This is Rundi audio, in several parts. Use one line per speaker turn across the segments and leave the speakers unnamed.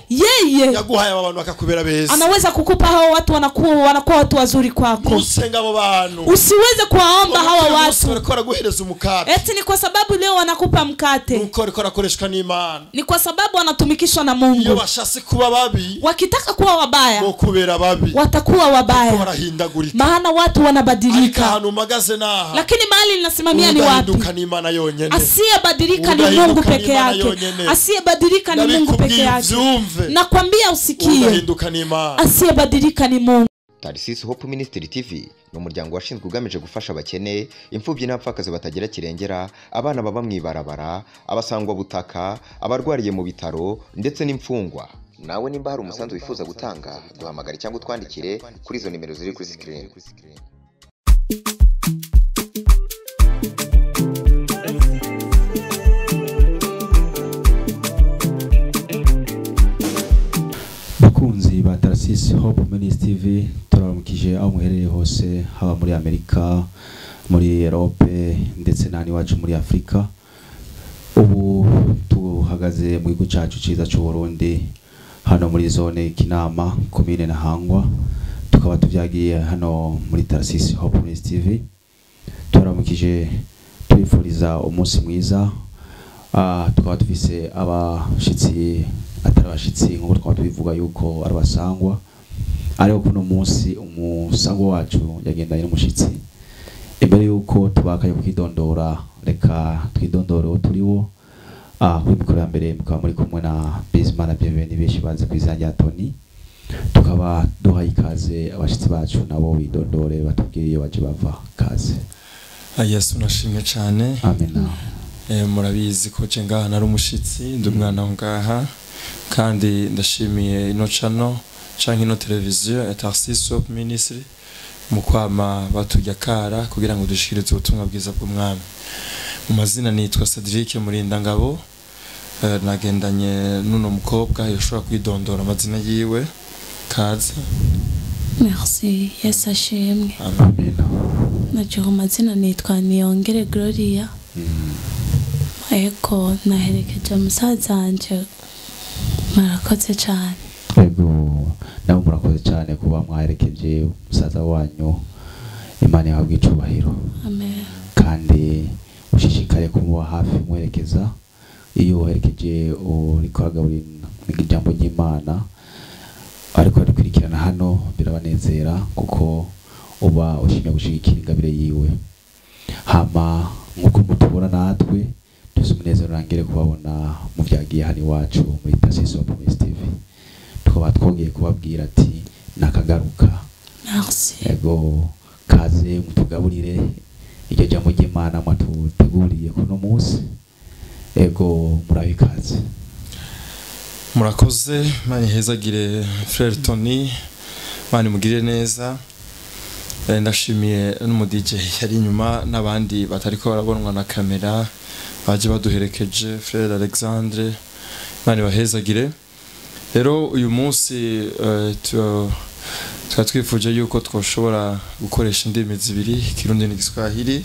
Yeye
yaguhaye abantu bakakubera beza.
Anaweza kukupa hao watu wanakuwa watu wazuri kwako.
Usenga abo bantu.
Usiweze kuwaomba hawa watu.
Ukora guhereza umukate.
Eti ni kwa sababu leo wanakupa mkate.
Ukora koreshwa n'Imana.
Ni kwa sababu wanatumikishwa na Mungu.
Iyo bashase kuba babi.
Wakitaka kuwa wabaya.
Kubera babi.
Watakuwa wabaya. Maana watu wanabadilika. Lakini mahali ninasimamia ni wapi? Asiyebadilika ni Mungu peke yake. Asiyebadilika ni Mungu peke yake. Nakwambia usikie. Asiyebadilika ni Mungu.
Tarisisi Hope Ministry TV ni umuryango washinzwe ugamije gufasha abakene, imfubyi n'abapfakazi batagira kirengera, abana baba mwibarabara, abasangwa butaka, abarwariye mu bitaro ndetse n'imfungwa. Nawe nimba hari umusanzu wifuza gutanga, duhamagare cyangwa twandikire kuri izo nimero ziri kuri screen.
Bakunzi ba Tarisisi Hope Ministry TV, turaramukije aho muherereye hose, haba muri Amerika, muri Europe ndetse nani wacu muri Afrika. Ubu tuhagaze mu gihugu cyacu ciza cy'u Burundi, hano muri zone Kinama, commune Ntahangwa. Tukaba tuvyagiye hano muri Tarisisi Hope Ministry TV. Turaramukije twifuriza umunsi mwiza. Tukaba tufise abashitsi atarabashitsi nkuko twaba tubivuga yuko arabasangwa, ariko kuno munsi umusango wacu yagendanye n'umushitsi. Imbere yuko tubakaye kwidondora, reka twidondore turiwo. Kuri mikoro ya mbere mukaba muri kumwe na Bizimana Bienvenue beshi banze kwizanja Tony. Tukaba duhaye ikaze abashitsi bacu nabo widondore batubwiye baje bava kaze.
Yesu nashimye cyane.
Amen.
Murabizi ko cenga nari umushitsi ndumwana ngaha, kandi ndashimiye ino channel canke ino televiziyo ya Tarisisi Hope Ministry mu kwama batujya kara kugira ngo dushikirize ubutumwa bwiza bw'umwami. Mu mazina nitwa Cedric Murindangabo, nagendanye nuno mukobwa yoshobora kwidondora amazina yiwe. Kaze.
Merci, Yesu ashimwe.
Amen.
Najo amazina nitwa Niyongere Gloria. Eko naherekeje musaza wanje. Murakoze cyane.
Yego, nawe murakoze cyane kuba mwaherekeje musaza wanyu. Imana yahabwe icubahiro.
Amen.
Kandi ushishikare kumuba hafi mwerekeza. Iyo waherekeje uri kwagaburira ijambo ry'Imana, ariko arikurikirana hano birabanezera kuko uba ushimye gushigikira ingabire yiwe. Hama nkuko mutubona natwe tuzi umunezero urangire kubabona mu byagiye hano iwacu muri Tarisisi Hope Ministry TV. Tukaba twongeye kubabwira ati nakagaruka.
Merci.
Yego, kaze mutugaburire iryo jambo ry'Imana mwatuteguriye kuno munsi. Ego, murabikaze.
Murakoze, mani hezagire Frère Tony, mani mugire neza. Ndashimiye n'umu DJ yari inyuma n'abandi batariko barabonwa na kamera baje baduherekeje, Frère Alexandre, mani bahezagire. Rero uyu munsi twifuje yuko twoshobora gukoresha indimi zibiri, Kirundi n'Igiswahili.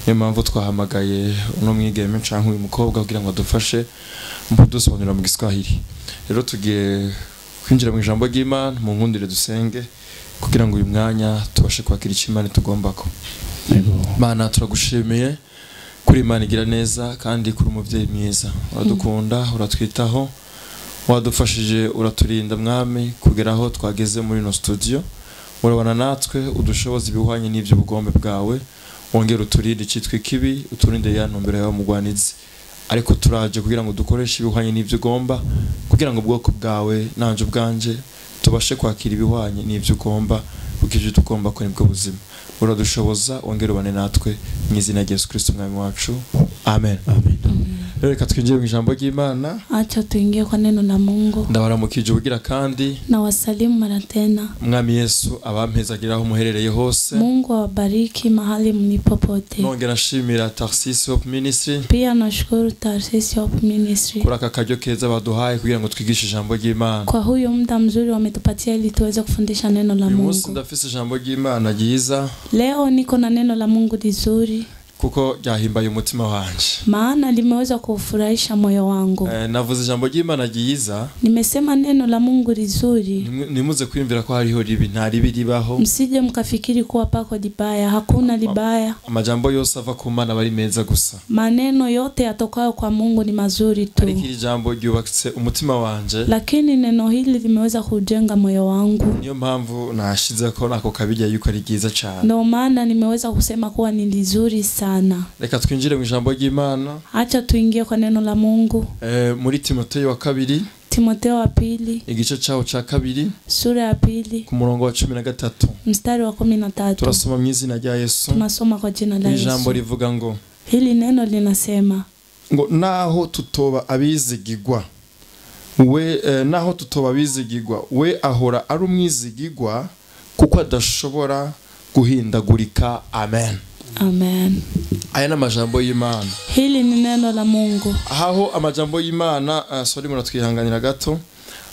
Niyo mpamvu twahamagaye uno mwigeme canke uyu mukobwa kugira ngo adufashe mu kudusobanurira mu Giswahili. Rero tugiye kwinjira mu ijambo ry'Imana, mu nkundire dusenge kugira ngo uyu mwanya tubashe kwakira icyo Imana tugombako. Mana turagushimiye kuri Imana igira neza kandi kuri umuvyeyi mwiza. Uradukunda, uratwitaho, wadufashije, uraturinda mwami kugeraho twageze muri no studio. Urabana natwe udushoboza ibihwanye n'ivyo bugombe bwawe. Wongera uturinde icitwa ikibi, uturinde ya ntumbero yawe mugwanizi. Ariko turaje kugira ngo dukoreshe ibihwanye n'ivyo ugomba, kugira ngo ubwoko bwawe nanje ubwanje tubashe kwakira ibihwanye n'ivyo ugomba, ukije tugomba ko nibwo buzima. Uradushoboza, wongera ubane natwe mu izina rya Yesu Kristo mwami wacu. Amen.
Amen.
Reka twinjire mu ijambo ry'Imana.
Acha tuingie kwa neno la Mungu.
Ndabaramukije ubugira kandi
na wasalimu mara tena.
Mwami Yesu abampezagiraho muherereye hose.
Mungu awabariki mahali mlipopote.
Nongera nshimira Tarisisi Hope Ministry.
Pia nashukuru Tarisisi Hope Ministry
kuri aka karyo keza baduhaye kugira ngo twigishe ijambo ry'Imana.
Kwa huyo muda mzuri wametupatia ili tuweze kufundisha neno la Mungu.
Uyu munsi ndafise ijambo ry'Imana ryiza.
Leo niko na neno la Mungu lizuri.
kuko ryahimbaye umutima wanje,
maana limeweza kufurahisha moyo wangu.
Navuze ijambo ry'Imana ryiza,
nimesema neno la Mungu lizuri.
Nimuze kwiyumvira ko hariho ribi ntari biribaho,
msije mkafikiri kuwa pako libaya, hakuna libaya.
Amajambo yose ava ku Mana bari meza gusa,
maneno yote yatokayo kwa Mungu ni mazuri tu.
Ariko iri jambo ryubakitse umutima wanje,
lakini neno hili limeweza kujenga moyo wangu.
Niyo mpamvu nashize ko nako kabijya yuko ari ryiza cyane.
Ndio maana nimeweza kusema kuwa ni lizuri sana.
Reka twinjire mu ijambo ry'Imana.
Acha tuingie kwa neno la Mungu.
Muri Timotheo wa kabiri,
Timotheo wa pili,
igice cyaho cya kabiri,
sura ya pili,
ku murongo wa 13,
mstari wa 13.
Turasoma mu izina rya Yesu.
Tunasoma kwa jina la Yesu.
Ijambo rivuga ngo,
hili neno linasema
ngo naho tutoba abizigigwa we ahora ari umwizigigwa kuko adashobora guhindagurika. Amen.
Amen.
Aya n'amajambo y'Imana.
Hili ni neno la Mungu.
Aho amajambo y'Imana, sorry munatwihanganira gato,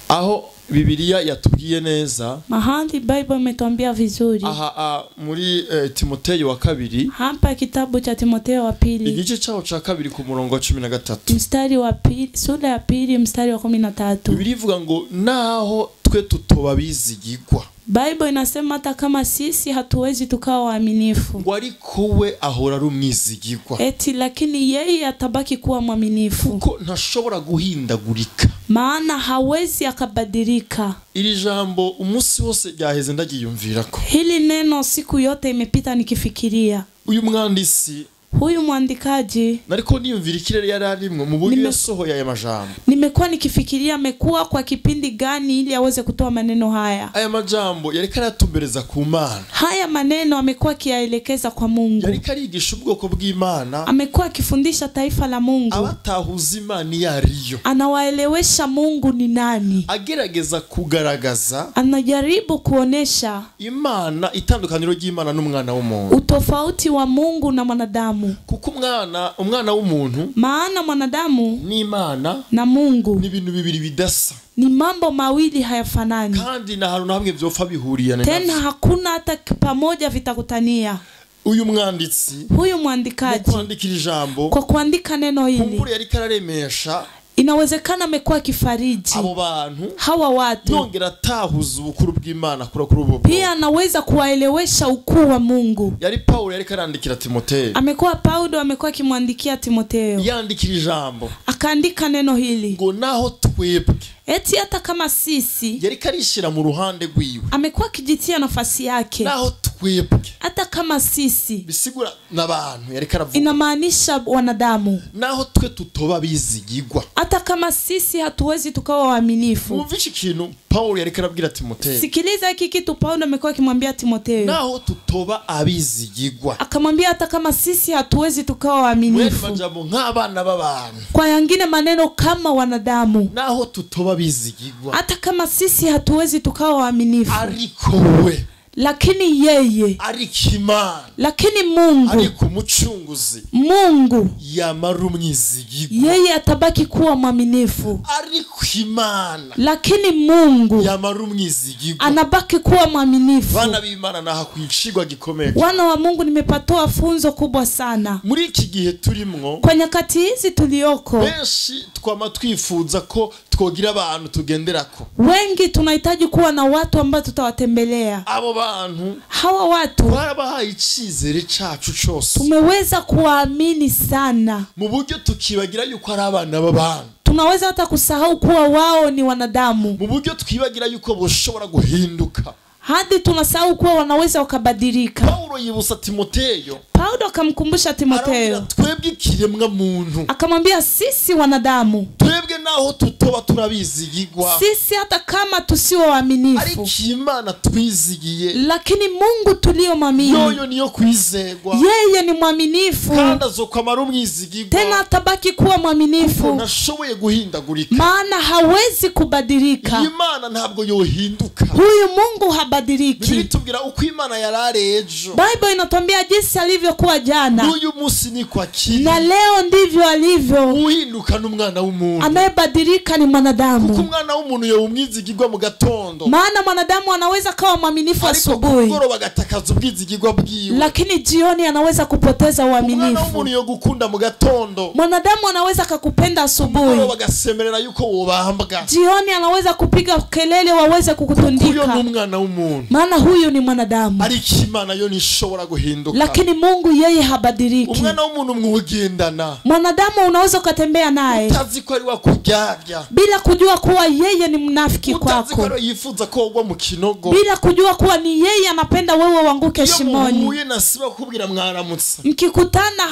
aho Biblia yatubwiye neza,
mahali Bible imetuambia vizuri.
Aha muri Timotheo wa kabiri,
hapa kitabu cha Timotheo wa pili,
igice cyaho cya kabiri ku murongo wa 13,
mstari wa pili, sura ya pili mstari wa 13.
Biblia ivuga ngo naho twe tutoba bizigigwa.
Bible inasema hata kama sisi hatuwezi tukawa waaminifu,
ngo ariko we ahora ari umwizigigwa.
Eti lakini yeye atabaki kuwa mwaminifu,
kuko ntashobora guhindagurika,
maana hawezi akabadilika.
Iri jambo umunsi wose ryaheze ndagiyumvirako.
Hili neno siku yote imepita nikifikiria.
Uyu mwandisi,
huyu mwandikaji,
nariko niyumvira ikirere yari arimwe mu buryo yasohoye aya majambo.
Nimekuwa nikifikiria amekuwa kwa kipindi gani ili aweze kutoa maneno haya.
Aya majambo yareka yatumbereza ku Mana.
Haya maneno amekuwa kiyaelekeza kwa Mungu.
Yareka arigisha ubwoko bw'Imana.
Amekuwa akifundisha taifa la Mungu.
Abatahuza Imana yariyo.
Anawaelewesha Mungu ni nani.
Agerageza kugaragaza,
anajaribu kuonesha
Imana, itandukaniro ry'Imana n'umwana w'umuntu.
Utofauti wa Mungu na mwanadamu.
Kuko umwana w'umuntu,
maana mwanadamu
ni Imana
na Mungu
ni ibintu bibiri bidasa,
ni mambo mawili hayafanani,
kandi na haruno hamwe byopfa bihuriyana,
tena hakuna hata pamoja vitakutania.
Uyu mwanditsi,
huyu mwandikaji,
kuandikira ijambo,
kwa kuandika neno hili,
kumbure yari kararemesha,
inawezekana amekuwa kifariji
abo bantu,
hawa watu,
yongera tahuza ubukuru bw'Imana kuri ubu.
Pia anaweza kuwaelewesha ukuu wa Mungu.
Yari Paulo yari karandikira Timotheo.
Amekuwa Paulo amekuwa kimwandikia Timotheo.
Yandikira ijambo,
akaandika neno hili,
ngo naho twebwe,
eti hata kama sisi,
yari karishira mu ruhande rwiwe,
amekuwa kijitia nafasi yake,
naho twebwe,
hata kama sisi,
bisigura n'abantu, yari karavuga,
inamaanisha wanadamu,
naho twe tutoba bizigigwa,
hata kama sisi hatuwezi tukawa waaminifu.
Mumvishe ikintu Paulo yari karabwira Timotheo.
Sikiliza hiki kitu Paulo amekuwa kimwambia Timotheo.
Naho tutoba abizigigwa,
akamwambia hata kama sisi hatuwezi tukawa waaminifu.
Majambo nk'abana b'abantu,
kwa yangine maneno kama wanadamu,
naho tutoba bizigigwa,
hata kama sisi hatuwezi tukawa waaminifu.
Ariko we,
lakini yeye,
arikimana,
lakini Mungu,
ariko umucunguzi,
Mungu
yamara umwizigigwa,
yeye atabaki kuwa mwaminifu.
Arikimana,
lakini Mungu
yamara umwizigigwa,
anabaki kuwa mwaminifu.
Bana b'Imana naha kwicigwa gikomeye.
Wana wa Mungu, nimepatoa funzo kubwa sana
muri iki gihe turimwo,
kwa nyakati hizi tulioko.
Benshi twama twifuza ko twogira abantu tugenderako,
wengi tunahitaji kuwa na watu ambao tutawatembelea.
Abo bantu,
hawa watu,
twarabahaye icizere cacu cyose,
tumeweza kuamini sana
mu buryo tukibagira yuko ari abana b'abantu.
Tunaweza hata kusahau kuwa wao ni wanadamu,
mu buryo twibagira yuko boshobora guhinduka,
hadi tunasahau kuwa wanaweza wakabadilika.
Paulo yibusa Timotheo,
Paulo akamkumbusha Timotheo,
twebwe ikiremwa muntu,
akamwambia sisi wanadamu,
twebwe naho tutoba turabizigigwa,
sisi hata kama tusiwe waaminifu,
ariko Imana twizigiye,
lakini Mungu tulio mwaminifu,
yoyo niyo kwizegwa,
yeye ni mwaminifu,
kandi azokamara umwizigigwa,
tena atabaki kuwa mwaminifu,
nashoboye guhindagurika,
maana hawezi kubadilika.
Imana ntabwo yohinduka,
huyu Mungu
habadiliki.
Biblia tubwira uko Imana yarare ejo.
Bible inatuambia jinsi alivyokuwa jana.
N'uyu munsi ni kwa kiri.
Na leo ndivyo alivyo.
Uhinduka n'umwana w'umuntu.
Anayebadilika ni mwanadamu.
Kuko umwana w'umuntu yo umwizigirwa mu gatondo.
Maana mwanadamu anaweza kawa mwaminifu asubuhi.
Ariko bagatakaza ubwizigirwa bwiwe.
Lakini jioni anaweza kupoteza uaminifu.
Umwana w'umuntu yo gukunda mu gatondo.
Mwanadamu anaweza kukupenda asubuhi.
Bagasemerera yuko wobambwa.
Jioni anaweza kupiga kelele waweze kukutundika.
Huyo ni umwana w'umuntu.
Maana huyu ni mwanadamu.
Ariko Imana yo nishobora guhinduka.
Lakini Mungu yeye habadiliki.
Umwana w'umuntu mwugendana.
Mwanadamu unaweza kutembea naye.
Utazi ko ari wakuryarya.
Bila kujua kuwa yeye ni mnafiki kwako.
Utazi ko yifuza ko ugwa mu kinogo.
Bila kujua kuwa ni yeye anapenda wewe uanguke shimoni.
Muhuye nasiba kubwira mwaramutse.
Mkikutana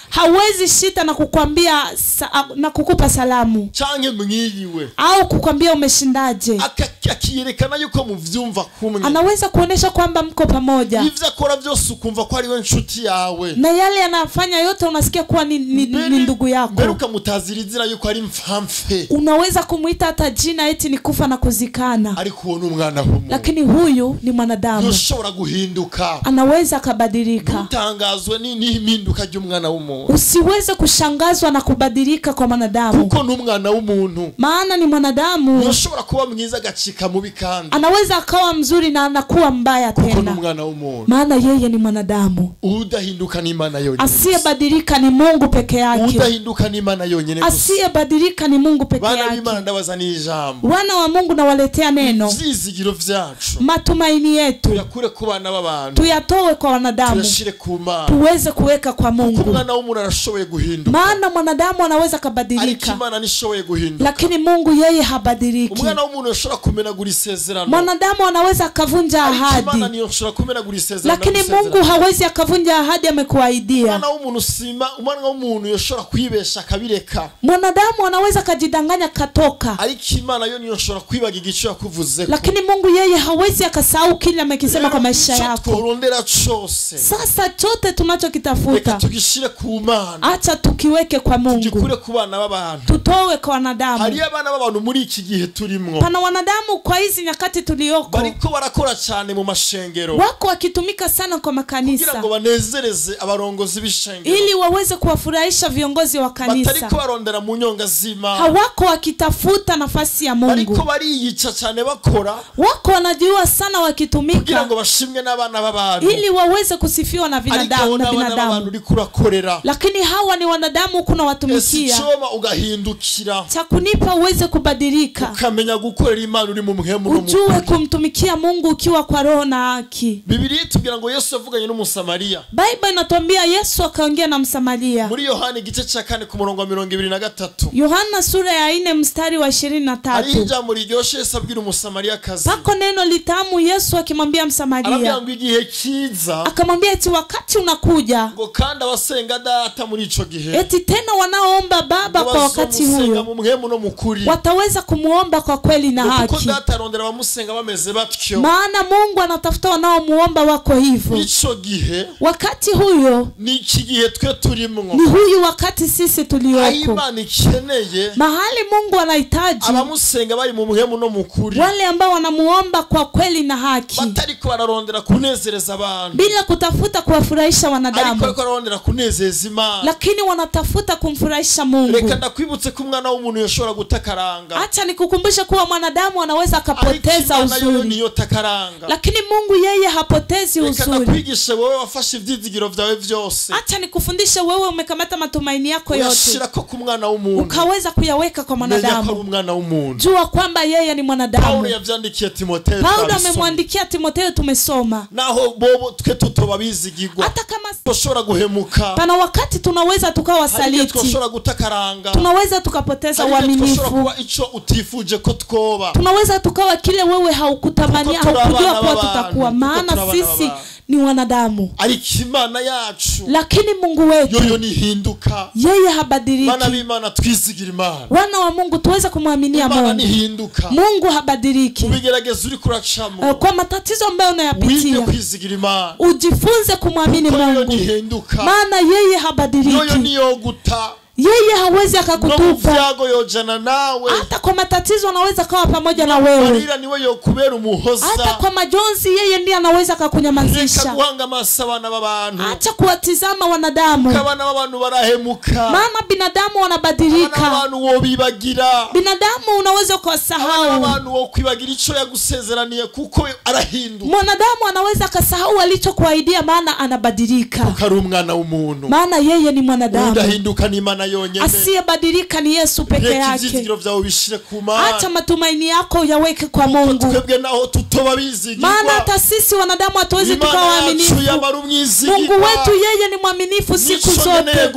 hawezi shita na kukwambia na kukupa salamu.
Change mwiriwe.
Au kukwambia umeshindaje.
Akiyerekana yuko muvyumva kumwe.
Anaweza kuonesha kwamba mko pamoja.
Ivyo akora byose ukumva ko ari we nshuti yawe.
Na yale anafanya yote unasikia kuwa ni ndugu yako.
Beruka mutazirizira yuko ari mfamfe.
Unaweza kumuita hata jina eti ni kufa na kuzikana.
Ariko uwo n'umwana w'umuntu.
Lakini huyu ni mwanadamu.
Yoshobora guhinduka.
Anaweza akabadilika.
Utangazwe n'impinduka ry'umwana w'umuntu.
Usiweze kushangazwa na kubadilika kwa mwanadamu.
Kuko n'umwana w'umuntu.
Maana ni mwanadamu.
Yoshobora kuba mwiza gacika mubi kandi.
Anaweza akawa mzuri na anakuwa mbaya tena.
Kuko n'umwana w'umuntu.
Maana yeye ni mwanadamu.
Udahinduka ni Imana yonyine.
Asiyebadilika ni Mungu peke yake.
Udahinduka ni Imana yonyine.
Asiyebadilika ni Mungu peke yake.
Bana b'Imana ndabazaniye ijambo.
Wana wa Mungu na waletea neno.
Vyizigiro vyacu.
Matumaini yetu.
Tuyakure ku bana b'abantu.
Tuyatowe kwa wanadamu.
Tuyashire ku Mana.
Tuweze kuweka kwa Mungu.
Kuko umwana w'umuntu arashoboye guhinduka.
Maana mwanadamu anaweza kabadilika.
Ariko Imana nishoboye guhinduka.
Lakini Mungu yeye habadiliki.
Umwana w'umuntu yoshobora kumenagura isezerano.
Mwanadamu anaweza akavunja ahadi.
Imana niyo yoshobora kumenagura isezerano.
Lakini Mungu hawezi akavunja ahadi amekuahidia.
Umwana w'umuntu umwana w'umuntu yoshobora kwibesha akabireka.
Mwanadamu anaweza kujidanganya katoka.
Ariko Imana yo niyo yoshobora kwibaga igice yakuvuzeko.
Lakini Mungu yeye hawezi akasahau kile amekisema kwa maisha yako.
Tworondera cyose.
Sasa chote tunachokitafuta.
Reka tugishire ku Mana.
Acha tukiweke kwa Mungu.
Tugikure ku bana b'abantu.
Tutowe kwa wanadamu.
Hari abana b'abantu muri iki gihe turimo.
Pana wanadamu kwa hizi nyakati tulioko.
Bariko barakora cyane mu mashengero.
Wako wakitumika sana kwa makanisa.
Kugira ngo banezereze abarongozi b'ishengero.
Ili waweze kuwafurahisha viongozi wa kanisa.
Batariko barondera mu nyonga z'Imana.
Hawako wakitafuta nafasi ya Mungu.
Bariko bariyica cyane bakora.
Wako wanajiua sana wakitumika.
Kugira ngo bashimwe n'abana b'abantu.
Ili waweze kusifiwa na binadamu na binadamu. Lakini hawa ni wanadamu kuna watumikia.
Choma ugahindukira.
Cha kunipa uweze kubadilika.
Ukamenya gukorera Imana uri mu muhemu
no mukuri. Ujue kumtumikia Mungu ukiwa kwa roho na haki.
Biblia itubwira ngo Yesu yavuganye n'Umusamaria.
Bible inatuambia Yesu akaongea na Msamaria.
Muri Yohana igice cya 4 ku murongo wa 23.
Yohana sura ya 4 mstari wa 23.
Ari ijambo riryoshe Yesu abwira Umusamariya kazi.
Pako neno litamu Yesu akimwambia Msamaria.
Arabwira ngo igihe kiza.
Akamwambia eti wakati unakuja.
Ngo kandi abasenga data muri ico gihe.
Eti tena wanaoomba Baba kwa wakati huo.
Mu muhemu no mukuri.
Wataweza kumuomba kwa kweli na haki.
Kuko data arondera bamusenga bameze batyo.
Maana Mungu anatafuta wanaomuomba wako hivyo.
Ico gihe.
Wakati huyo.
Ni iki gihe twe turimo.
Ni huyu wakati sisi tulioko.
Imana ikeneye.
Mahali Mungu anahitaji.
Abamusenga bari mu muhemu no mukuri.
Wale ambao wanamuomba kwa kweli na haki.
Batariko bararondera kunezereza abantu.
Bila kutafuta kuwafurahisha wanadamu.
Ariko bararondera kunezeza Imana.
Lakini wanatafuta kumfurahisha Mungu.
Reka ndakwibutse ko umwana w'umuntu yoshobora gutakaranga.
Acha nikukumbushe kuwa mwanadamu anaweza akapoteza uzuri. Lakini Mungu yeye hapotezi uzuri.
Reka ndakwigishe wewe wafashe ivyizigiro vyawe vyose.
Acha nikufundishe wewe umekamata matumaini yako yote.
Uyashira ko ku mwana w'umuntu.
Ukaweza kuyaweka kwa mwanadamu. Jua kwamba yeye ni mwanadamu.
Paulo yavyandikiye Timotheo.
Paulo amemwandikia Timotheo tumesoma.
Naho bobo twe tutobabizigirwa.
Hata kama
tushobora guhemuka.
Pana wakati tunaweza tukawa saliti.
Tushobora gutakaranga.
Tunaweza tukapoteza uaminifu.
Tushobora ico utifuje ko twoba.
Tunaweza tukawa kile wewe haukutamania au kujua kuwa tutakuwa. Maana sisi ni wanadamu.
Ariko Imana yacu.
Lakini Mungu wetu.
Yoyo nihinduka.
Yeye habadiliki.
Bana b'Imana twizigira Imana.
Wana wa Mungu tuweze kumwaminia Mungu.
Imana nihinduka.
Mungu habadiliki.
Ubigerageza uri kuracamo.
Kwa matatizo ambayo unayapitia.
Wige kwizigira Imana.
Ujifunze kumwamini Mungu. Maana yeye habadiliki.
Yoyo niyo guta.
Yeye hawezi akakutupa.
Vyago yojana nawe.
Hata kwa matatizo anaweza kawa pamoja na wewe.
Marira niwe yokubera umuhoza.
Hata kwa majonzi yeye ndiye anaweza kukunyamazisha.
Guhanga masabana babantu.
Acha kuwatizama wanadamu.
Kabana babantu barahemuka.
Maana binadamu wanabadilika.
Abantu wobibagira.
Binadamu unaweza kusahau.
Abantu wokwibagira ico yagusezeraniye kuko arahinduka.
Mwanadamu anaweza kusahau alichokuahidia maana anabadilika.
Ukari umwana w'umuntu.
Maana yeye ni mwanadamu.
Udahinduka ni Imana yonyene.
Asiyebadilika ni Yesu peke yake.
Ivyizigiro vyawe bishire ku Mana.
Acha matumaini yako yaweke kwa Mungu.
Twebwe naho tutoba bizigirwa.
Maana hata sisi wanadamu hatuwezi tukawa waaminifu. Mungu wetu yeye ni mwaminifu siku zote.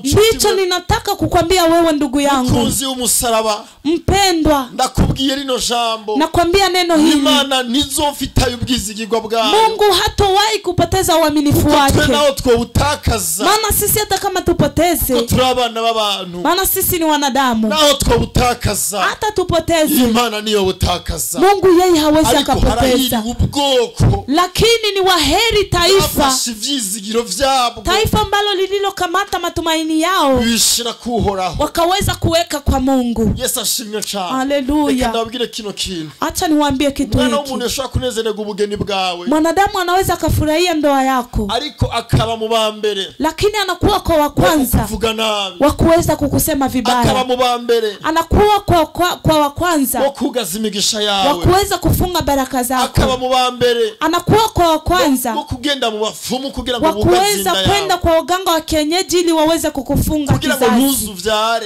Ndicho ninataka kukwambia wewe ndugu yangu.
Mukunzi w'umusaraba.
Mpendwa.
Ndakubwiye rino jambo.
Nakwambia neno hili.
Imana nizofitaye ubwizigirwa bwayo.
Mungu hatowahi kupoteza uaminifu wake.
Twe naho twobutakaza.
Maana sisi hata kama tupoteze.
Turabana b'abantu.
Maana sisi ni wanadamu.
Naho twobutakaza.
Hata tupoteze.
Imana niyo butakaza.
Mungu yeye hawezi akapoteza.
Ubwoko.
Lakini ni waheri taifa.
Vyabo.
Taifa ambalo lililokamata matumaini yao.
Bishira kuhoraho.
Wakaweza kuweka kwa Mungu.
Yesu ashimwe cyane.
Haleluya.
Ndabwire kino kintu.
Acha niwaambie kitu hiki.
Mwana w'umuntu ashobora kunezererwa ubugeni bwawe.
Mwanadamu anaweza kufurahia ndoa yako.
Ariko akaba mu bambere.
Lakini anakuwa kwa wa kwanza.
Kuvuga nabi.
Wa kuweza kukusema vibaya.
Akaba mu bambere.
Anakuwa kwa wa kwanza.
Wo kugaza imigisha yawe.
Wa kuweza kufunga baraka zako.
Akaba mu bambere.
Anakuwa kwa wa kwanza.
Wo kugenda mu bafumu kugira ngo
kuweza kwenda kwa waganga wa kienyeji ili waweze kukufunga kizazi.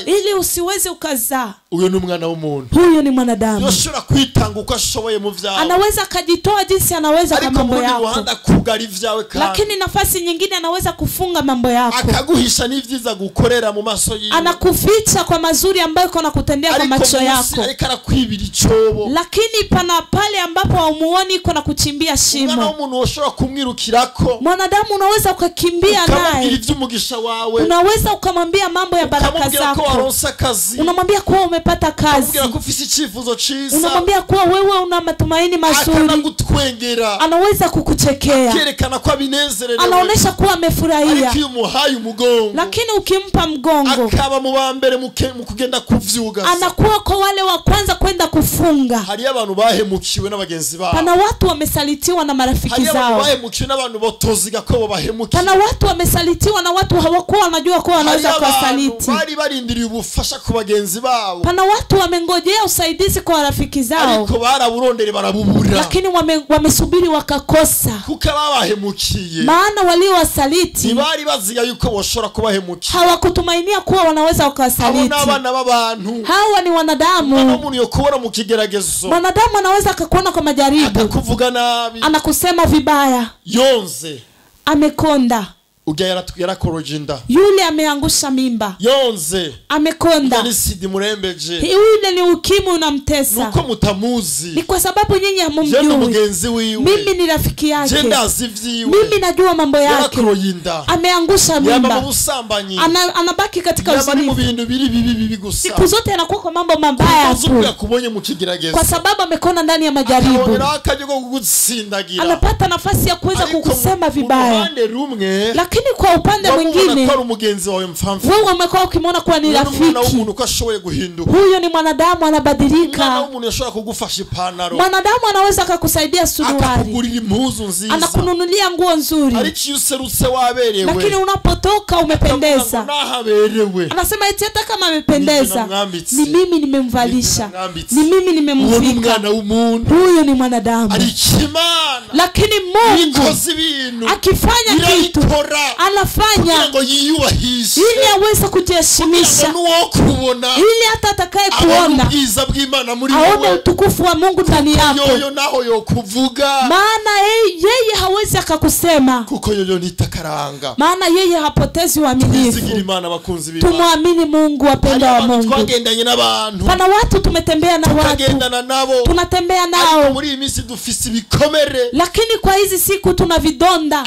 Ili usiweze ukazaa.
Uyo ni mwana w'umuntu.
Huyo ni mwanadamu.
Yoshora kwitanga uko ashoboye mu vyawe.
Anaweza kujitoa jinsi anaweza kwa mambo yako. Lakini nafasi nyingine anaweza kufunga mambo yako.
Akaguhisha n'ivyiza gukorera mu maso yiwe.
Anakuficha kwa mazuri ambayo uko nakutendea kwa macho yako.
Arakarakwibira icobo.
Lakini pana pale ambapo haumuoni iko na kuchimbia shimo.
Mwana w'umuntu woshora kumwirukirako.
Mwanadamu unaweza ukakimbia naye.
Ivy'umugisha wawe.
Unaweza ukamwambia mambo ya baraka zako. Unamwambia kuwa umepata kazi. Unamwambia kuwa wewe una matumaini mazuri. Anaweza kukuchekea. Anaonesha kuwa amefurahia. Lakini ukimpa mgongo, anakuwa kwa wale wa kwanza kwenda kufunga. Pana watu wamesalitiwa na marafiki zao. Pana watu wamesalitiwa na watu hawakuwa wanajua kuwa wanaweza kuwasaliti. Pana watu wamengojea usaidizi kwa rafiki zao. Lakini wamesubiri wakakosa. Maana waliowasaliti hawakutumainia kuwa wanaweza wakawasaliti. Hawa ni wanadamu. Mwanadamu anaweza akakuona kwa majaribu. Anakusema vibaya. Amekonda. Yule ameangusha mimba. Amekonda. Yule ni ukimwi unamtesa. Ni kwa sababu nyinyi hamumjui. Mimi ni rafiki yake. Mimi najua mambo yake. Ameangusha mimba. Anabaki katika uzinifu. Siku zote anakuwa kwa mambo mabaya tu. Kwa sababu amekonda ndani ya majaribu. Anapata nafasi ya kuweza kukusema vibaya. Lakini kwa upande mwingine wewe umekuwa ukimwona kuwa ni rafiki. Huyo ni mwanadamu anabadilika. Mwanadamu anaweza kukusaidia suruali. Anakununulia nguo nzuri. Lakini unapotoka umependeza. Anasema eti hata kama amependeza ni mimi nimemvalisha. Ni mimi nimemvika. Huyo ni mwanadamu. Lakini Mungu akifanya kitu anafanya ili aweze kujiheshimisha, ili hata atakaye kuona aone utukufu wa Mungu ndani yako. Maana yeye hawezi akakusema, maana yeye hapotezi uaminifu. Tumwamini Mungu, wapenda wa Mungu. Pana watu tumetembea na watu, tunatembea nao, lakini kwa hizi siku tuna vidonda.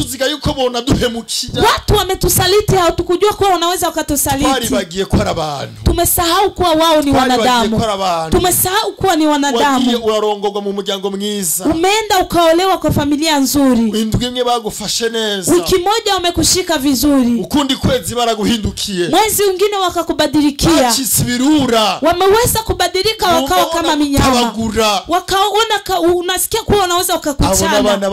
tuziga yuko bona duhemukira.
Watu wametusaliti, hatukujua kuwa wanaweza wakatusaliti.
Twari bagiye kwa abantu.
Tumesahau kuwa wao ni wanadamu. Tumesahau kuwa ni wanadamu.
Wagiye urarongorwa mu muryango mwiza.
Umeenda ukaolewa kwa familia nzuri.
Indwi imwe bagufashe neza.
Wiki moja wamekushika vizuri.
Ukundi kwezi baraguhindukiye.
Mwezi mwingine wakakubadilikia.
Bachisibirura.
Wameweza kubadilika wakawa kama minyama. Wakaona unasikia kuwa wanaweza wakakuchana.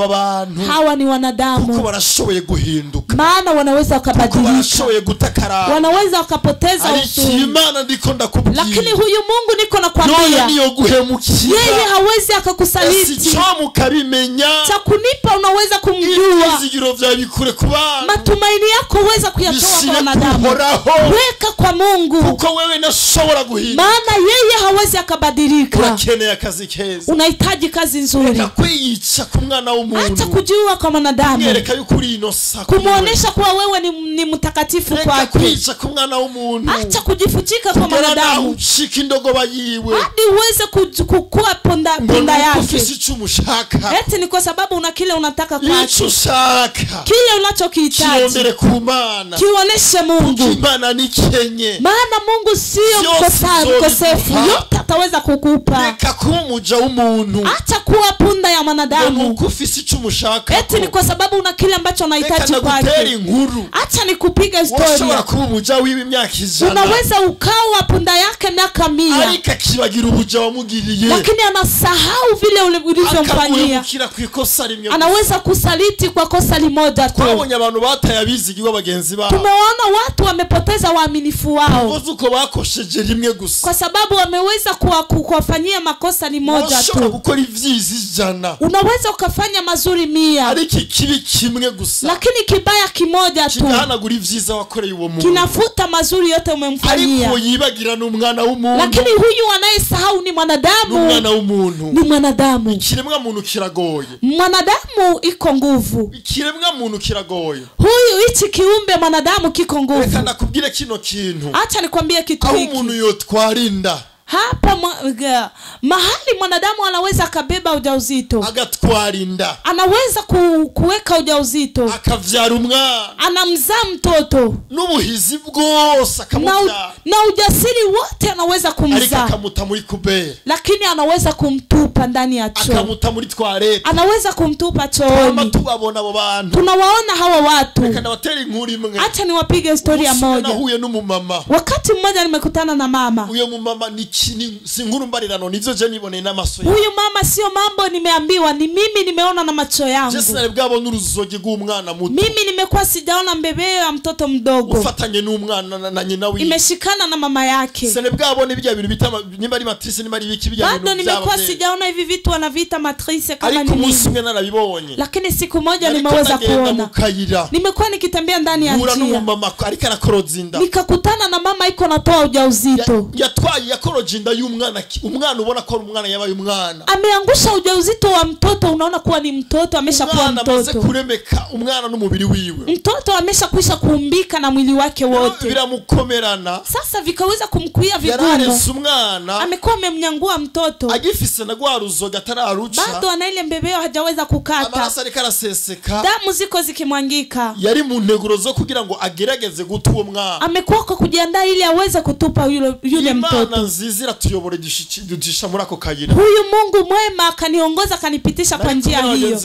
Hawa ni wanadamu.
Kuko barashoboye guhinduka.
Maana wanaweza wakabadilika.
Barashoboye gutakara.
Wanaweza wakapoteza
usuri. Imana ndiko ndakubwira.
Lakini huyu Mungu niko nakwambia.
Yeye niyo guhemukira.
Yeye hawezi akakusaliti.
Si chomu kabimenya.
Cha kunipa unaweza kumjua.
Izigiro vya bikure kubana.
Matumaini yako uweza kuyatoa kwa wanadamu. Weka kwa Mungu.
Kuko wewe nashobora guhinduka.
Maana yeye hawezi akabadilika.
Urakeneye akazi keza.
Unahitaji kazi nzuri.
Reka kwiyica ku mwana w'umuntu.
Acha kujua kwa mwanadamu.
Yereka yuko uri inosa.
Kumuonesha kuwa wewe ni mtakatifu kwake.
Reka kwiyica ku mwana w'umuntu.
Acha kujifuchika kwa mwanadamu.
Ushika indogoba yiwe.
Hadi uweze kukua ponda yake.
Ufisi cyumushaka.
Eti ni kwa sababu una kile unataka kwake.
Ushaka.
Kile unachokihitaji.
Kiondere ku Mana.
Kioneshe Mungu.
Imana ni kenye.
Maana Mungu sio mkosefu. Yote ataweza kukupa.
Reka kuba umuja w'umuntu.
Acha kuwa punda ya mwanadamu.
Ufisi cyumushaka.
Eti ni kwa sababu una kile ambacho unahitaji kwake. Acha nikupiga historia.
Washobora kuba umuja w'imyaka 100.
Unaweza ukawa punda yake miaka 100.
Ariko akibagira ubuja wamugiriye.
Lakini anasahau vile ulivyomfanyia. Anaweza kusaliti kwa kosa limoja tu.
Twabonye abantu batayabizigirwa bagenzi babo.
Tumeona watu wamepoteza waaminifu wao.
Uko bakosheje rimwe gusa.
Kwa sababu wameweza kuwafanyia makosa ni moja tu.
Gukora ivyizi ijana.
Unaweza ukafanya mazuri 100.
Ariko kibi kimwe gusa.
Lakini kibaya kimoja tu.
Kihanagura ivyiza wakoreye uwo muntu.
Kinafuta mazuri yote umemfanyia.
Ariko yibagira n'umwana w'umuntu.
Lakini huyu anayesahau ni mwanadamu.
N'umwana w'umuntu.
Ni mwanadamu.
Ikiremwa muntu kiragoye.
Mwanadamu iko nguvu.
Ikiremwa muntu kiragoye.
Huyu ichi kiumbe mwanadamu kiko nguvu.
Reka nakubwire kino kintu.
Acha nikwambie kitu hiki.
Au umuntu yotwarinda.
Hapa mahali mwanadamu anaweza kabeba ujauzito.
Agatwarinda.
Anaweza kuweka ujauzito.
Akavyara umwana.
Anamzaa mtoto.
N'ubuhizi bwose akamubyara.
Na ujasiri wote anaweza kumzaa.
Ariko akamuta muri kubere.
Lakini anaweza kumtupa ndani ya choo.
Akamuta muri toilette.
Anaweza kumtupa chooni.
Tubabona abo bantu.
Tunawaona hawa watu.
Reka ndabatera inkuru imwe.
Acha niwapige historia moja.
Nahuye n'umumama.
Wakati mmoja nimekutana na mama.
Uyo mumama ni sinkuru mbarirano nivyo je nibone n'amaso
yangu. Huyu mama sio mambo nimeambiwa, ni mimi nimeona na macho yangu.
Je sinari bwabo n'uruzogi rw'umwana muto.
Mimi nimekuwa sijaona mbebeo ya mtoto mdogo.
Ufatanye n'umwana na nyina wiwe.
Imeshikana na mama yake.
Sinari bwabo n'ibya bintu bitama nimba ari matrice nimba ari biki bijya
bintu. Bado nimekuwa sijaona hivi vitu wanaviita matrice kama nini.
Ariko umunsi umwe narabibonye.
Lakini siku moja nimeweza kuona. Nimekuwa nikitembea ndani ya njia.
N'umumama ariko arakorozinda.
Nikakutana na mama iko natoa ujauzito.
Yatwaye yakorozinda umwana ubona ko umwana yabaye umwana.
Ameangusha ujauzito wa mtoto, unaona kuwa ni mtoto ameshakuwa mtoto.
Amaze kuremeka umwana n'umubiri wiwe.
Mtoto ameshakwisha kuumbika na mwili wake wote.
Biramukomerana.
Sasa vikaweza kumkuia vigumu.
Yararese umwana.
Amekuwa amemnyangua mtoto.
Agifise na gwaruzo gatararuca.
Bado ana ile mbebeo hajaweza kukata.
Amaraso ariko araseseka.
Damu ziko zikimwangika.
Yari mu nteguro zo kugira ngo agerageze guta uwo mwana.
Amekuwa kwa kujiandaa ili aweze kutupa yule mtoto.
Imana nzizira tuyobore dushisha muri ako kayira.
Huyu Mungu mwema akaniongoza akanipitisha kwa njia hiyo.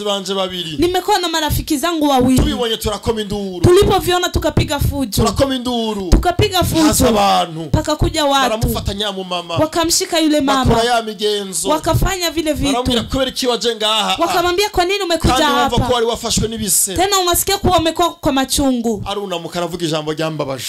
Nimekuwa na marafiki zangu wawili.
Tubibonye turakoma induru.
Tulipoviona tukapiga fujo.
Turakoma induru.
Tukapiga fujo. Pakakuja watu.
Baramufatanya mu mama.
Wakamshika yule mama.
Bakora ya migenzo.
Wakafanya vile vitu.
Baramwira kubera iki waje ngaha.
Wakamwambia kwa nini umekuja hapa?
Kandi wumva ko wari wafashwe n'ibise.
Tena unasikia kuwa umekuwa kwa machungu.
Aruna mukaravuga ijambo ryambabaje.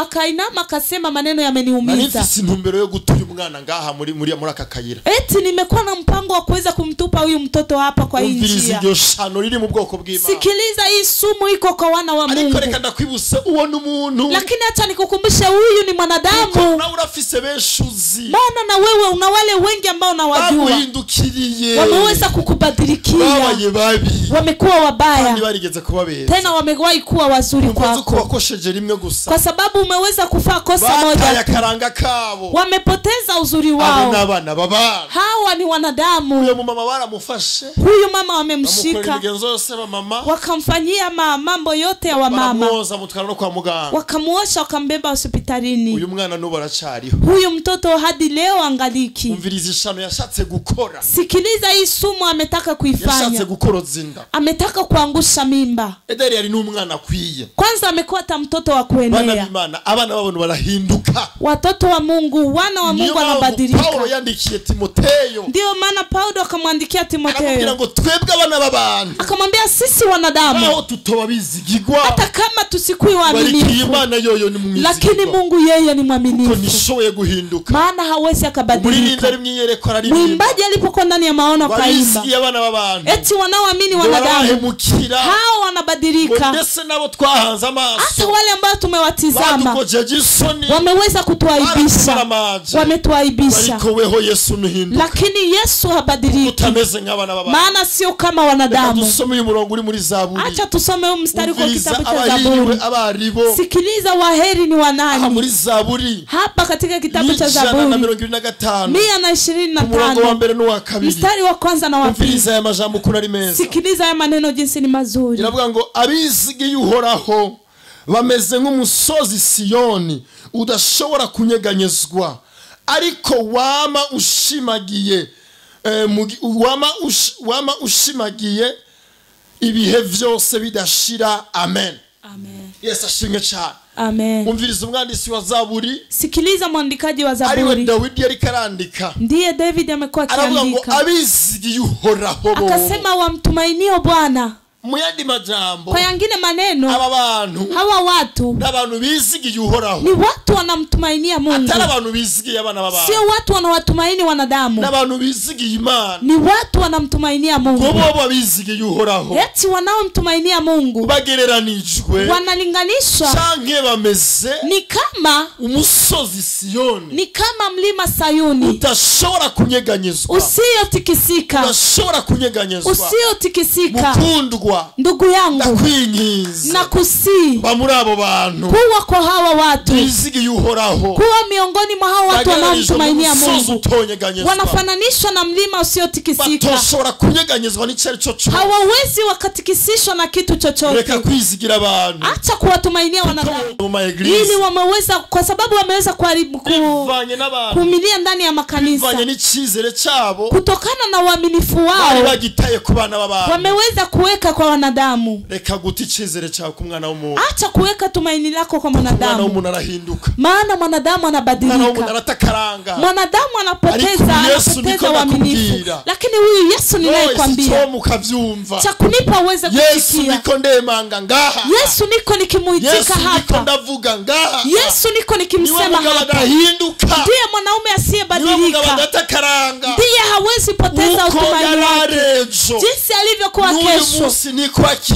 Akainama akasema maneno yameniumiza.
Nifisi ntumbero yo gutuya umwana ngaha muri aka kayira.
Eti nimekuwa na mpango wa kuweza kumtupa huyu mtoto hapa kwa hii njia.
Iryo shano riri mu bwoko bw'Imana.
Sikiliza, hii sumu iko kwa wana wa Mungu.
Ariko reka ndakwibuse uwo n'umuntu.
Lakini acha nikukumbushe huyu ni mwanadamu.
Na urafise beshuzi.
Bana na wewe una wale wengi ambao unawajua.
Wamuhindukiriye.
Wameweza kukubadilikia.
Babaye babi.
Wamekuwa wabaya.
Kandi barigeze kuba beza.
Tena wamewahi kuwa wazuri kwako.
Wakosheje rimwe gusa.
kwa sababu umeweza kufaa kosa moja, wamepoteza uzuri wao. Hawa ni wanadamu. Huyu mama wamemshika, wakamfanyia mambo yote ya wamama, wakamuosha, wakambeba hospitalini. Huyu mtoto hadi leo angaliki. Sikiliza, hii sumu ametaka kuifanya, ametaka kuangusha mimba. Kwanza amekuwa hata mtoto wa kuenea. Watoto wa Mungu, wana wa Mungu wanabadilika. Ndio maana Paulo akamwandikia Timotheo, akamwambia sisi wanadamu, hata kama tusikui waaminifu, lakini Mungu yeye ni mwaminifu, maana hawezi akabadilika. Mwimbaji alipokuwa ndani ya maono kaimba, eti wanaoamini wanadamu hao wanabadilika. Hata wale ambao tumewatizama wameweza kutuaibisha, wametuaibisha, lakini Yesu habadiliki, maana sio kama wanadamu. Acha tusome mstari kwa kitabu cha Zaburi. Sikiliza, waheri ni wanani hapa katika kitabu cha Zaburi 125 mstari wa kwanza na wa pili. Sikiliza haya maneno jinsi ni mazuri.
Iravuga ngo abizigiye Uhoraho bameze nk'umusozi Siyoni udashobora kunyeganyezwa, ariko wama ushimagiye ibihe vyose bidashira. Amen.
Amen.
Yes, ashimwe cyane.
Amen.
Umviriza umwandisi wa Zaburi.
Sikiliza mwandikaji wa Zaburi.
Ariwe Daudi yari karandika.
Ndiye David amekuwa akiandika.
Aravuga ngo abizigiye Uhoraho,
akasema wamtumainio Bwana.
Muyandi majambo,
kwa yangine maneno, hawa watu
n'abantu bizigiye Uhoraho,
ni watu wanamtumainia Mungu.
Atari abantu bizigiye abana b'abantu,
sio watu wanawatumaini wanadamu.
N'abantu bizigiye Imana,
ni watu wanamtumainia Mungu.
Bo bizigiye Uhoraho,
eti wanaomtumainia Mungu
bagereranijwe,
wanalinganishwa
canke bameze
ni kama
umusozi Siyoni,
ni kama mlima Sayuni
utashobora kunyeganyezwa,
usiotikisika,
utashobora kunyeganyezwa,
usiotikisika.
Mukundwa,
ndugu yangu,
na
kusi
bamuri abo bantu,
kuwa kwa hawa watu
bizigiye Uhoraho,
kuwa miongoni mwa hawa watu wanaomtumainia Mungu, wanafananishwa na mlima usiotikisika.
Batashobora kunyeganyezwa n'icari cyo cyo,
hawawezi wakatikisishwa na kitu chochote.
Reka kwizigira abantu,
acha kuwatumainia wanadamu, ili wameweza, kwa sababu wameweza kuharibu kumilia ndani ya makanisa, kutokana na uaminifu wao
bagitaye ku bana b'abantu,
wameweza kuweka kwa wanadamu.
Reka guta icizere cyawe ku mwana w'umuntu,
acha kuweka tumaini lako kwa mwanadamu.
Mwana w'umuntu arahinduka,
maana mwanadamu anabadilika,
mwana w'umuntu aratakaranga,
mwanadamu anapoteza uaminifu. Lakini huyu Yesu ninayekwambia, cha kunipa uweze kusikia,
Yesu niko ndemanga ngaha,
Yesu niko nikimuitika hapa,
Yesu niko ndavuga ngaha,
Yesu niko nikimsema hapa. Ndiye mwanaume asiyebadilika, ndiye hawezi poteza utumaini wake, jinsi alivyokuwa kesho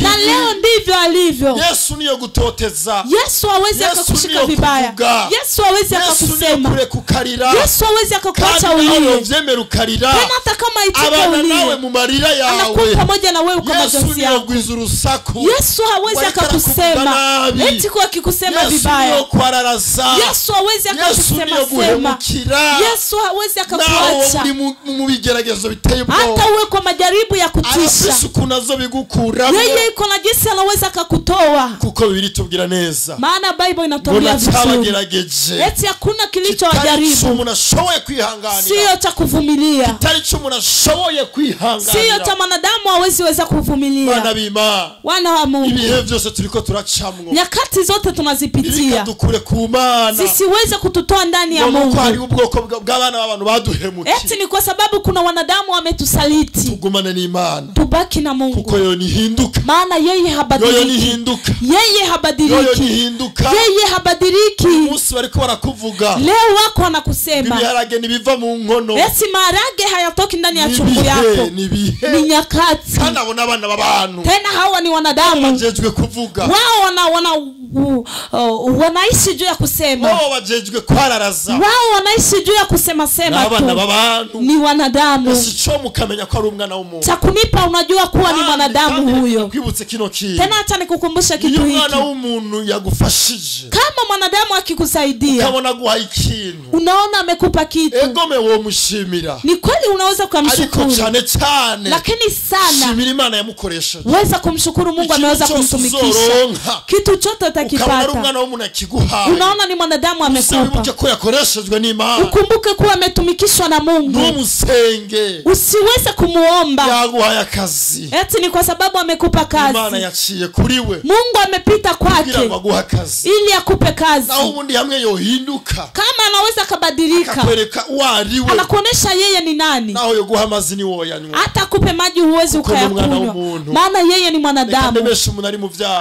na leo ndivyo alivyo.
Yesu niyo gutoteza,
Yesu hawezi akakushika vibaya, Yesu hawezi akakusema, Yesu hawezi akakuacha ulie, tena hata kama itike ulie, anakuwa pamoja na wewe kwa majonzi yako. Yesu hawezi akakusema eti kwa akikusema vibaya, Yesu hawezi akakusema sema, Yesu hawezi akakuacha hata uwe kwa majaribu ya kutisha. Yeye iko na jinsi anaweza akakutoa,
kuko Biblia itubwira neza,
maana Bible inatuambia vizuri eti hakuna kilichowajaribu sio cha kuvumilia, sio cha mwanadamu hawezi weza kuvumilia. Wana wa Mungu,
ibihe byose turiko turacamwo,
nyakati zote tunazipitia,
dukure ku Mana,
sisiweze kututoa ndani ya Mungu.
Hari ubwoko bw'abana b'abantu baduhemukiye,
eti ni kwa sababu kuna wanadamu wametusaliti.
Tugumane n'Imana,
tubaki na Mungu,
kuko yo nihinduka,
maana yeye habadiliki, yeye habadiliki, yeye habadiliki.
Umunsi bariko barakuvuga,
leo wako wanakusema
ibiharage nibiva mu nkono,
esi maharage hayatoki ndani ya chungu yako, ni nyakati.
Kana bona abana b'abantu,
tena hawa ni wanadamu,
wajejwe kuvuga,
wao
wanaishi juu ya kusema.
Wao wajejwe kwararaza.
Wao wanaishi juu ya kusema sema tu. Ni wanadamu.
Sicho mukamenya ko ari umwana w'umuntu.
Takunipa unajua kuwa ni mwanadamu huyo.
Kwibutse kino kintu.
Tena acha nikukumbusha kitu hiki.
Umwana w'umuntu yagufashije.
Kama mwanadamu akikusaidia.
Ukabona guha ikintu.
Unaona amekupa kitu.
Egome wo mushimira.
Ni kweli unaweza kumshukuru.
Ariko cyane cyane.
Lakini sana.
Shimira Imana yamukoresheje.
Weza kumshukuru Mungu ameweza kumtumikisha. Kitu chote utakipata.
Umwana w'umuntu akiguha.
Unaona ni mwanadamu amekupa.
Usibuke ko yakoreshejwe n'Imana.
Ukumbuke kuwa ametumikishwa na Mungu.
Numusenge.
Usiweze kumuomba.
Yaguhaye akazi.
Eti ni kwa sababu amekupa kazi.
Imana yaciye kuri we.
Mungu amepita kwake. Ili akupe kazi.
Na ubundi hamwe yohinduka.
Kama anaweza kabadilika.
Akakwereka wariwe.
Anakuonesha yeye ni nani.
Naho yo guha amazi ni wo yanywa.
Hata akupe maji huwezi ukayakunywa. Maana yeye ni mwanadamu.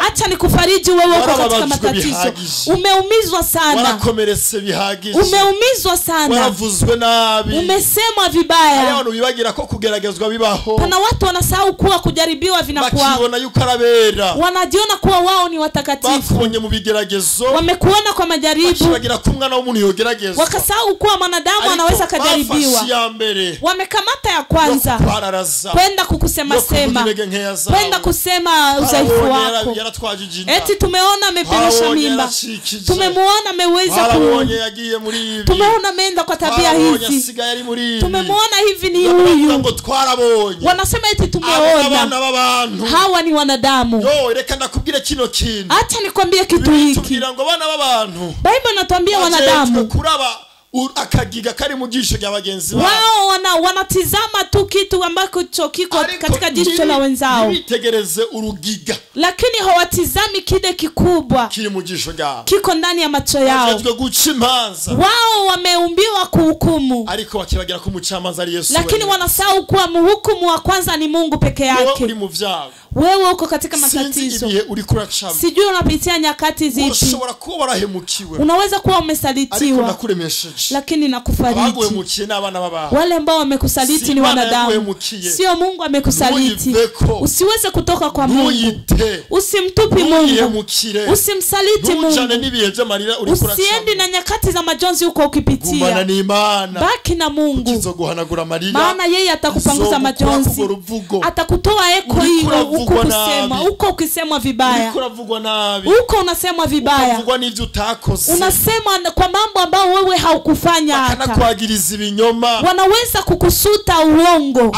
Acha nikufariji wewe uko katika matatizo. Umeumizwa sana.
Warakomeretse bihagije.
Umeumizwa sana.
Waravuzwe nabi.
Umesemwa vibaya.
Abantu bibagira ko kugeragezwa bibaho.
Pana watu wanasahau kuwa kujaribiwa vinakuwa.
Bakiona yuko arabera.
Wanajiona kuwa wao ni watakatifu.
Bakubonye mu bigeragezo.
Wamekuona kwa majaribu.
Bakibagira ko umwana w'umuntu yogeragezwa.
Wakasahau kuwa mwanadamu anaweza kujaribiwa. Wamekamata ya kwanza. Kwenda kukusema sema. Kwenda kusema udhaifu wako. Eti tumeona ameperesha mimba. Tumemuona ameweza tumeona ameenda kwa tabia hizi. Tumemuona hivi ni huyu. Wanasema eti tumeona. Hawa ni wanadamu.
Reka ndakubwire kino kintu.
Acha nikwambie kitu hiki.
Tubwira ngo bana b'abantu.
Bible inatuambia wanadamu.
Kuraba akagiga kari mu jisho rya bagenzi babo.
Wao wanatizama tu kitu ambacho kiko katika jisho la wenzao.
Bitegereze urugiga.
Lakini hawatizami kile kikubwa
kiri mu jisho ryao.
Kiko ndani ya macho yao.
Wajejwe guca imanza.
Wao wameumbiwa kuhukumu.
Ariko bakibagira ko umucamanza ari Yesu.
Lakini wanasahau kuwa mhukumu wa kwanza ni Mungu peke yake.
Uri mu vyago.
Wewe uko katika matatizo. Sijui unapitia nyakati zipi.
Ushobora kuba warahemukiwe.
Unaweza kuwa umesalitiwa. Lakini nakufariji. Wale ambao wamekusaliti ni wanadamu. Sio Mungu amekusaliti. Usiweze kutoka kwa Mungu. Usimtupi Mungu. Usimsaliti Mungu. Usiendi na nyakati za majonzi uko ukipitia. Baki na Mungu. Maana yeye atakupanguza majonzi. Atakutoa eko hilo. Uko ukisema vibaya. Uko unasemwa vibaya. Unasema kwa mambo ambayo wewe haukufanya hata. Wanaweza kukusuta uongo.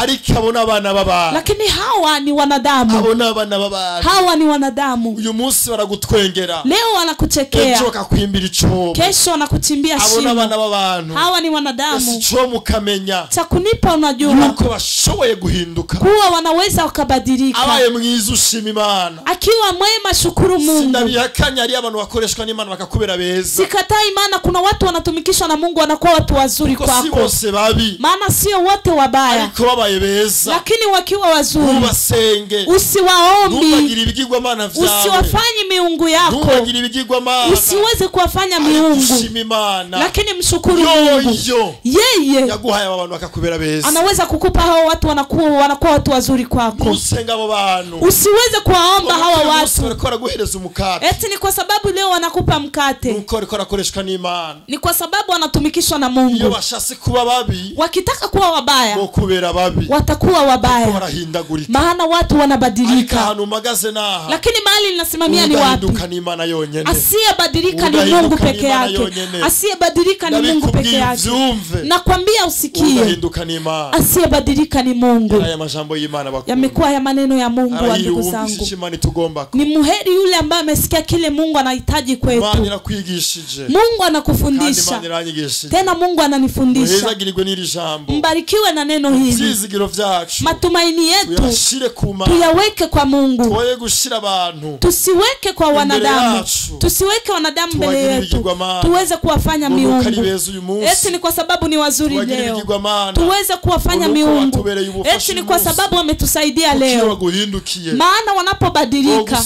Lakini hawa ni wanadamu. Hawa ni wanadamu. Leo wanakuchekea. Kesho wanakuchimbia shimo. Hawa ni wanadamu. Takunipa unajua. Kuwa wanaweza wakabadilika.
Mwiza ushima Imana.
Akiwa mwema shukuru Mungu.
Sinabihakanya ari abantu bakoreshwa n'Imana bakakubera beza.
Sikatai Imana kuna watu wanatumikishwa na Mungu wanakuwa watu wazuri kwako.
Si bose babi.
Maana sio wote wabaya.
Ariko babaye beza.
Lakini wakiwa wazuri.
Ubasenge.
Usiwaombi.
Nubagira ibigirwamana vyawe.
Usiwafanye miungu yako.
Nubagira ibigirwamana.
Usiweze kuwafanya miungu.
Ushima Imana.
Lakini mshukuru Mungu. Yeye
yaguhaye abantu bakakubera beza.
Anaweza kukupa hao watu wanakuwa watu wazuri kwako.
Usenga abo bantu.
Usiweze kuwaomba hawa watu.
Eti
ni kwa sababu leo wanakupa mkate. Ni kwa sababu wanatumikishwa na Mungu. Wakitaka kuwa wabaya, watakuwa wabaya. Maana watu wanabadilika. Lakini mahali ninasimamia ni wapi? Asiyebadilika ni Mungu peke yake. Asiyebadilika ni Mungu peke yake. Nakwambia usikie. Asiyebadilika ni Mungu. Yamekuwa ya maneno ya Mungu wa ndugu zangu. Ni muheri yule ambaye amesikia kile Mungu anahitaji kwetu. Mungu anakufundisha. Tena Mungu ananifundisha. Mbarikiwe na neno hili. Matumaini yetu tuyaweke kwa Mungu. Tusiweke kwa wanadamu. Tusiweke wanadamu mbele yetu. Tuweze kuwafanya miungu. Eti ni kwa sababu ni wazuri leo. Tuweze kuwafanya miungu. Eti ni kwa sababu wametusaidia leo. Maana wanapobadilika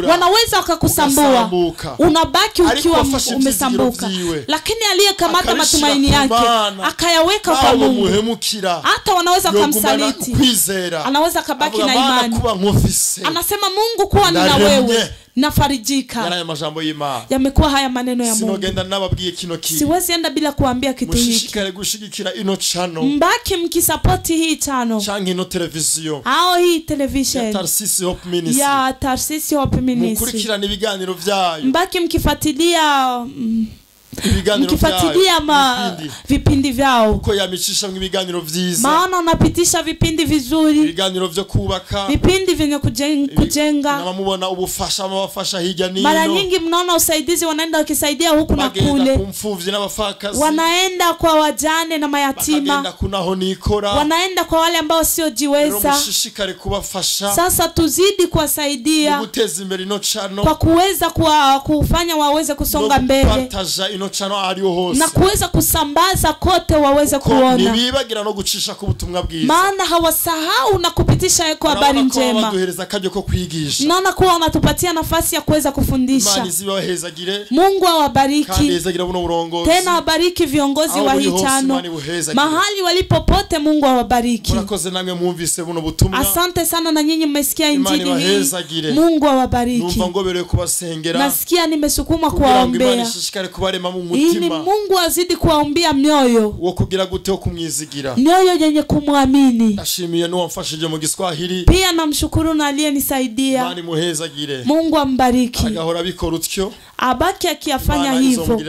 wanaweza wakakusambua. Unabaki ukiwa umesambuka. Lakini aliyekamata matumaini yake akayaweka kwa Mungu, hata wanaweza kumsaliti, anaweza kabaki na imani. Anasema Mungu kuwa nina wewe nafarijika.
Yaraye majambo y'Imana.
Yamekuwa haya maneno ya Mungu.
Sinogenda nababwiye kino kintu.
Siwezi enda bila kuambia kitu hiki.
Mushishikare gushigikira ino channel.
Mbaki mkisupport hii channel.
Changi ino television.
Au hii television.
Ya Tarsisi Hope Ministry.
Ya Tarsisi Hope Ministry.
Mukurikirana ibiganiro vyayo.
Mbaki mkifuatilia mkifuatilia vipindi vyao
uko yamicisha mu ibiganiro vyiza,
maana unapitisha vipindi vizuri,
ibiganiro vyo kubaka,
vipindi vyenye kujenga,
na mubona ubufasha mabafasha hirya nino.
Mara nyingi mnaona usaidizi, wanaenda wakisaidia huku na kule,
kumfuvyi n'abafakazi,
wanaenda kwa wajane na mayatima,
wanaenda kunaho nikora,
wanaenda kwa wale ambao sio jiweza.
Mushishikare kubafasha.
Sasa tuzidi kuwasaidia,
guteza imbere ino channel,
kwa kuweza kufanya waweze kusonga mbele,
na
kuweza kusambaza kote waweze kuona.
Nibibagira no gucisha ku butumwa bwiza,
maana hawasahau na kupitisha kwa habari njema.
Baduhereza kajyo ko kwigisha,
naona kuwa wanatupatia nafasi ya kuweza kufundisha. Mungu awabariki, tena awabariki viongozi wa hii channel mahali walipopote. Mungu awabariki.
Murakoze namwe mwumvise buno butumwa.
Asante sana na nyinyi mmesikia injili hii. Mungu awabariki.
Numva ngoberewe kubasengera,
nasikia nimesukuma kuwaombea ili Mungu azidi kuwaombea mioyo
wo kugira gute kumwizigira,
mioyo yenye kumwamini.
Nashimiye no wamfashije mu Giswahili,
pia namshukuru na aliyenisaidia.
Mani muhezagire.
Mungu ambariki,
agahora bikora utyo,
abaki akiyafanya hivyo.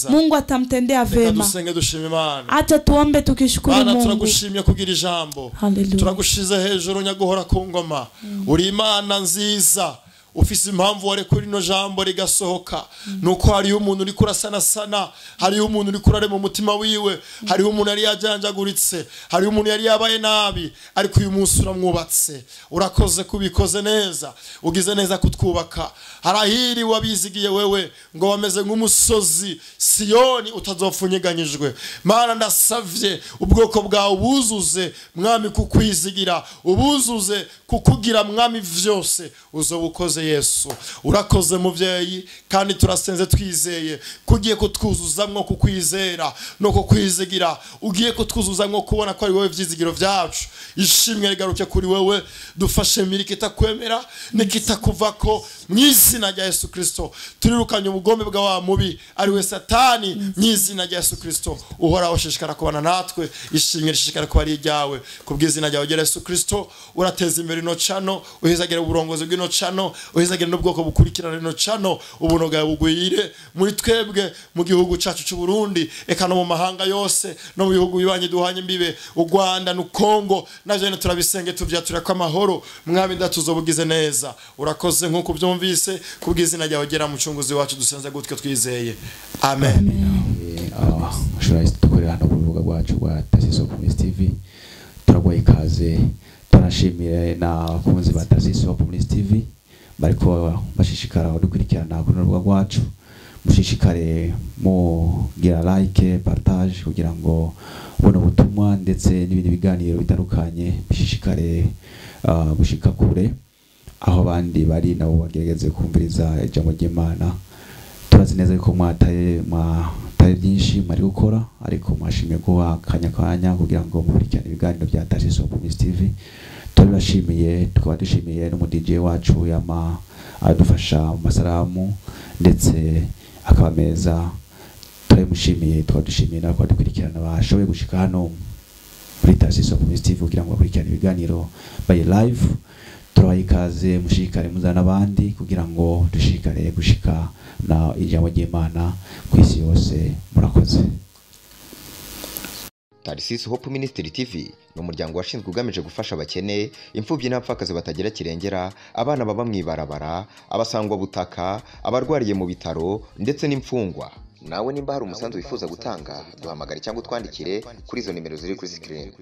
Mungu atamtendea vema.
Dusenge dushime Imana,
acha tuombe tukishukuru Mungu.
Bana turagushimye kugira ijambo, turagushize hejuru nyaguhora ku ngoma. Uri Imana nziza, ufise impamvu ware kuri no jambo rigasohoka. Nuko hari umuntu uri kurasana sana, hari umuntu uri kurare mu mutima wiwe, hari umuntu yari yajanjaguritse, hari umuntu yari yabaye nabi, ariko uyu munsi uramwubatse. Urakoze kubikoze neza, ugize neza kutwubaka. Harahiri wabizigiye wewe ngo wameze nk'umusozi Siyoni utazopfunyeganyijwe. Mana ndasavye ubwoko bwawe ubuzuze mwami kukwizigira, ubuzuze kukugira mwami vyose uzobukoze Yesu. Urakoze muvyeyi, kandi turasenze twizeye kugiye kutwuzuzamwo kukwizera no kukwizigira, ugiye kutwuzuzamwo kubona ko ari wewe vyizigiro vyacu. Ishimwe rigaruke kuri wewe, dufashe mirike takwemera nikitakuvako mwizina rya Yesu Kristo. Turirukanye ubugombe bwa wa mubi ari we Satani mwizina rya Yesu Kristo. Uhora washishikara kubana natwe, ishimwe rishishikara kuba ari ryawe kubwizina rya Yesu Kristo. Urateza imbere no channel, uhezagera uburongozi bw'ino channel, uhezagera n'ubwoko bukurikirana ino channel. Ubuno bwawe bugwire muri twebwe mu gihugu cyacu cy'u Burundi, eka no mu mahanga yose, no mu bihugu bibanye duhanye mbibe, u Rwanda n'u Kongo. Navyo turabisenge tuvyatura kwa mahoro. Mwami ndatuzobugize neza. Urakoze nkuko byumvise kubwizina ryawe gera mucunguzi wacu, dusenze gutyo twizeye. Amen.
Shuraisi tukorera hano kurubuga rwacu rwa Tarsisi Hope Ministry TV. Turagwaye ikaze, tunashimire na abakunzi ba Tarsisi Hope Ministry TV bariko bashishikara dukurikirana ku rubuga rwacu. Mushishikare mu gira like, partage kugira ngo ubone ubutumwa ndetse n'ibindi biganiro bitandukanye bishishikare gushika kure aho bandi bari nabo bagerageze kumviriza ijambo ry'Imana. Turazi neza ko mwataye byinshi mari gukora, ariko mwashimiye kuba kanya kugira ngo mukurikirane ibiganiro bya Tarsisi Hope Ministry TV. Turabashimiye, tukaba dushimiye no DJ wacu yama adufasha mu masaramu ndetse akaba meza. Turamushimiye, twadushimiye nako dukurikirana bashoboye gushika hano muri Tarsisi Hope Ministry TV kugira ngo bakurikirane ibiganiro by live. Turayikaze, mushikare muzana abandi kugira ngo dushikare gushika na ijambo ry'Imana ku isi yose. Murakoze.
Tarsisi Hope Ministry TV ni umuryango washinzwe ugamije gufasha abakene, imfubyi n'abapfakazi batagira kirengera, abana baba mwibarabara, abasangwa butaka, abarwariye mu bitaro ndetse n'imfungwa. Nawe nimba hari umusanzu wifuza gutanga, duhamagare cyangwa twandikire kuri izo nimero ziri kuri screen.